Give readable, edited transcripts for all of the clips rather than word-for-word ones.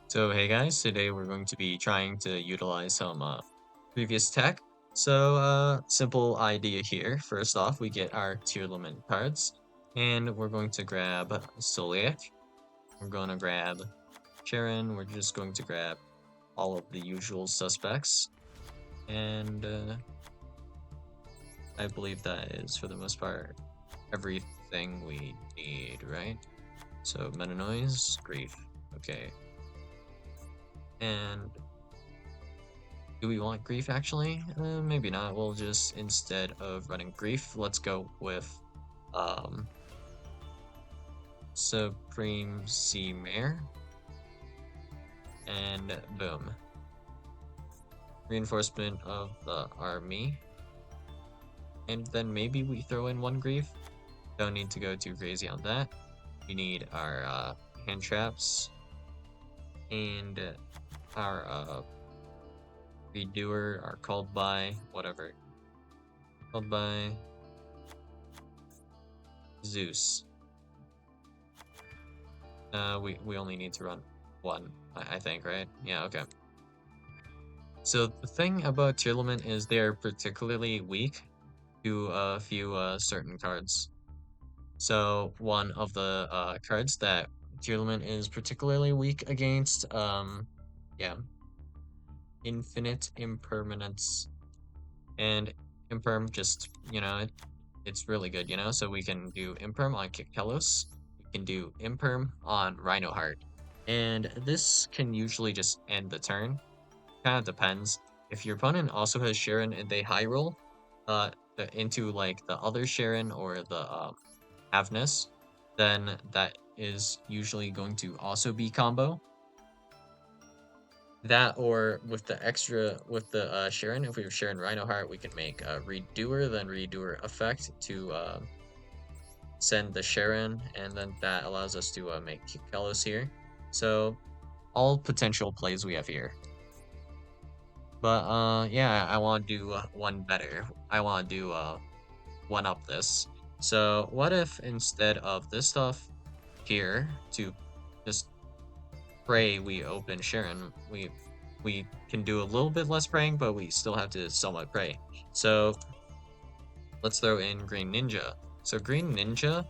So hey guys, today we're going to be trying to utilize some previous tech. So simple idea here. First off, we get our tearlament cards, and we're going to grab Soliak. We're going to grab Sharon. We're just going to grab all of the usual suspects, and I believe that is for the most part everything we need, right? So meta noise, grief. Okay, and do we want grief actually? Maybe not. We'll just, instead of running grief, let's go with um Supreme Sea Mare, and boom. Reinforcement of the army. And then maybe we throw in one grief. Don't need to go too crazy on that. We need our hand traps and our redoer, our called by, whatever. Called by Zeus. We only need to run one, I think, right? Yeah, okay. So the thing about tearlament is they're particularly weak to a few certain cards. So one of the cards that tearlament is particularly weak against, yeah, infinite impermanence. And imperm just, it's really good, so we can do imperm on Kikelos, we can do imperm on Rhinoheart. And this can usually just end the turn. Kind of depends. If your opponent also has Sharon and they high roll into like the other Sharon or the Avnus, then that is usually going to also be combo. That, or with the extra, with the Sharon, if we have Sharon Rhinoheart, we can make a Redoer, then Redoer effect to send the Sharon, and then that allows us to make Kalos here. So all potential plays we have here. But yeah, I want to do one better. I want to do one up this. So what if instead of this stuff here to just pray we open Sharon, we can do a little bit less praying, but we still have to somewhat pray. So let's throw in Green Ninja. So Green Ninja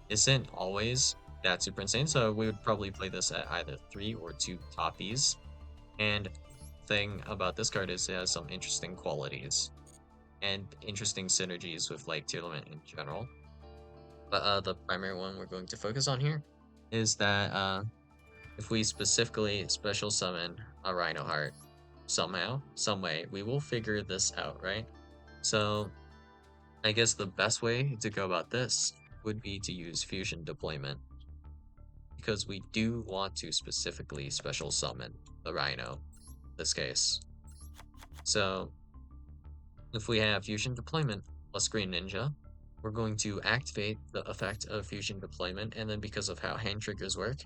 isn't always that super insane, so we would probably play this at either 3 or 2 toppies. And thing about this card is it has some interesting qualities and interesting synergies with like Tearlament in general. But the primary one we're going to focus on here is that if we specifically special summon a Rhino Heart somehow, some way, we will figure this out, right? So I guess the best way to go about this would be to use fusion deployment, because we do want to specifically special summon the Rhino in this case. So if we have fusion deployment plus Green Ninja, we're going to activate the effect of fusion deployment, and then because of how hand triggers work,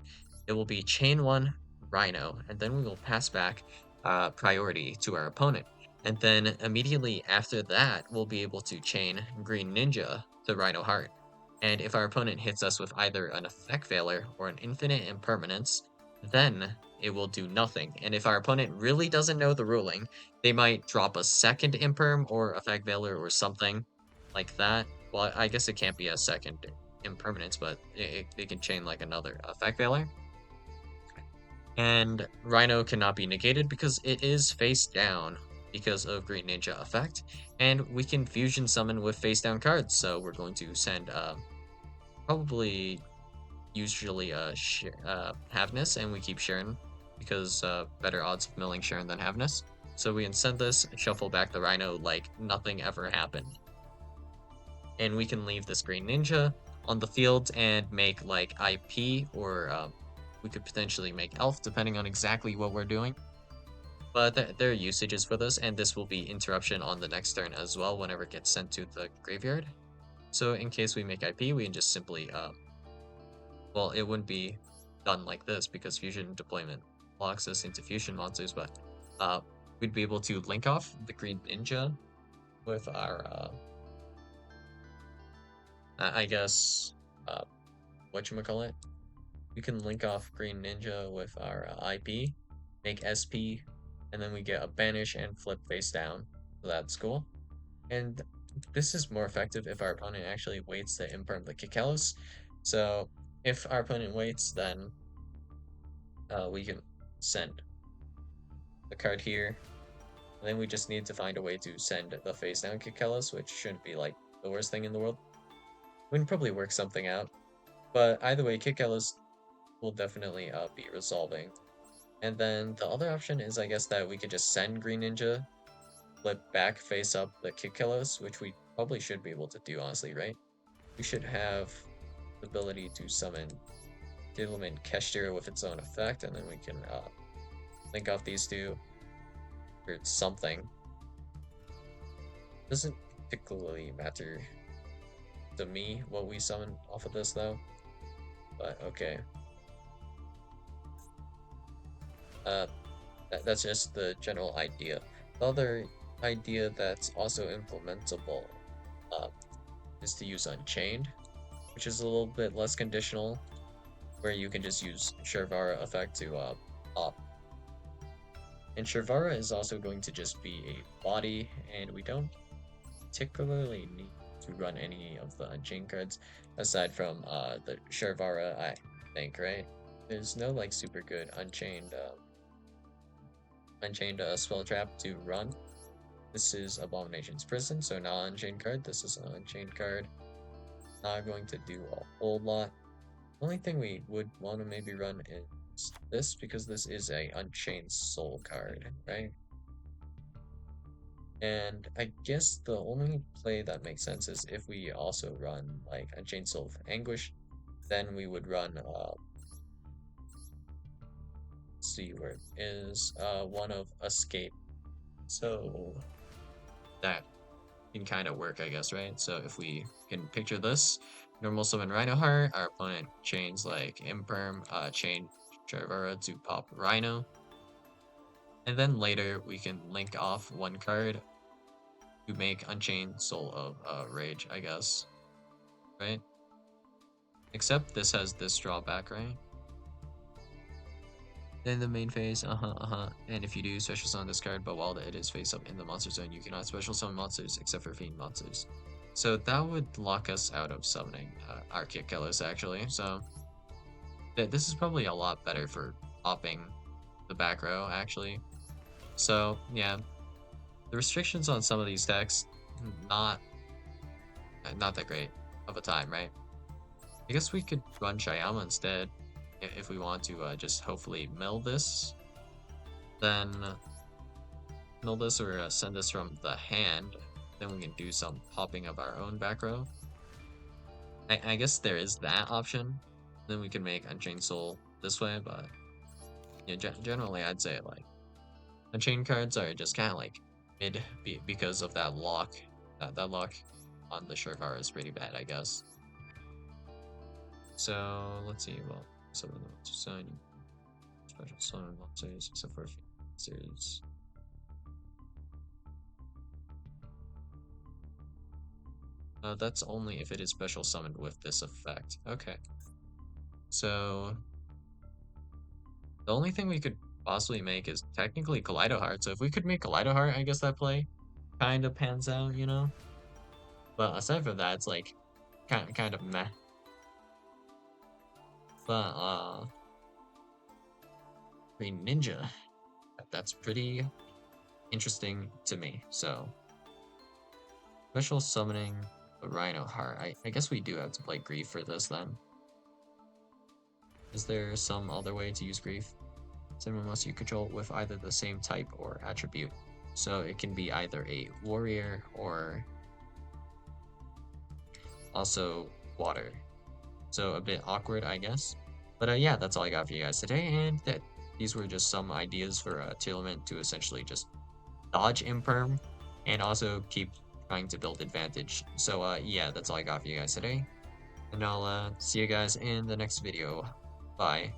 it will be chain 1 Rhino, and then we will pass back priority to our opponent. And then immediately after that, we'll be able to chain Green Ninja to Rhino Heart. And if our opponent hits us with either an effect failure or an infinite impermanence, then it will do nothing. And if our opponent really doesn't know the ruling, they might drop a second imperm or effect failure or something like that. Well, I guess it can't be a second impermanence, but they can chain like another effect failure. And Rhino cannot be negated because it is face down because of Green Ninja effect. And we can fusion summon with face down cards. So we're going to send probably usually Havness, and we keep Sharon because better odds of milling Sharon than Havness. So we can send this, shuffle back the Rhino like nothing ever happened. And we can leave this Green Ninja on the field and make like IP, or we could potentially make Elf depending on exactly what we're doing. But there are usages for this, and this will be interruption on the next turn as well whenever it gets sent to the graveyard. So in case we make IP, we can just simply, well, it wouldn't be done like this because fusion deployment locks us into fusion monsters, but we'd be able to link off the Green Ninja with our, I guess, whatchamacallit? we can link off Green Ninja with our IP, make SP, and then we get a banish and flip face down. So that's cool. And this is more effective if our opponent actually waits to imperm the Kikelos. So if our opponent waits, then we can send the card here. And then we just need to find a way to send the face down Kikelos, which shouldn't be like the worst thing in the world. We can probably work something out. But either way, Kikelos will definitely be resolving. And then the other option is, I guess, that we could just send Green Ninja, flip back face up the Kikelos, which we probably should be able to do, honestly, right? We should have the ability to summon tearlament Keshtira with its own effect, and then we can link off these two or something. Doesn't particularly matter to me what we summon off of this, though. But okay. That's just the general idea. The other idea that's also implementable uh, is to use Unchained, which is a little bit less conditional, where you can just use Shervara effect to pop. And Shervara is also going to just be a body, and we don't particularly need to run any of the Unchained cards aside from the Shervara, I think, right? There's no like super good Unchained spell trap to run. This is Abomination's Prison, so not Unchained card. This is an Unchained card. Not going to do a whole lot. Only thing we would want to maybe run is this, because this is a Unchained Soul card, right? And I guess the only play that makes sense is if we also run like Unchained Soul of Anguish, then we would run let's see where it is, one of Escape. So that can kind of work, I guess, right? So if we can picture this, normal summon Rhino Heart, our opponent chains like Imperm, chain Shervara to pop Rhino. And then later we can link off one card to make Unchained Soul of Rage, I guess. Right? Except this has this drawback, right? Then the main phase, and if you do, special summon this card, but while it is face up in the monster zone, you cannot special summon monsters except for fiend monsters. So that would lock us out of summoning our Kikelos, actually. So this is probably a lot better for popping the back row, actually. So yeah, the restrictions on some of these decks, not that great of a time, right? I guess we could run Shayama instead if we want to just hopefully mill this. Then mill this or send this from the hand. Then we can do some popping of our own back row. I guess there is that option. Then we can make Unchained Soul this way, but yeah, generally I'd say like Unchained cards are just kind of like mid because of that lock. That lock on the Shervara is pretty bad, I guess. So let's see. Well, some of the special summon monsters except for monsters. That's only if it is special summoned with this effect. Okay. So the only thing we could possibly make is technically Kaleido Heart. So if we could make Kaleido Heart, I guess that play kind of pans out, you know? But aside from that, it's like kind of meh. But Green Ninja, that's pretty interesting to me. So special summoning the Rhino Heart. I guess we do have to play Grief for this then. Is there some other way to use Grief? Someone must you control with either the same type or attribute. So it can be either a warrior or also water. So a bit awkward, I guess. But yeah, that's all I got for you guys today, and these were just some ideas for tearlament to essentially just dodge imperm and also keep trying to build advantage. So yeah, that's all I got for you guys today, and I'll see you guys in the next video. Bye.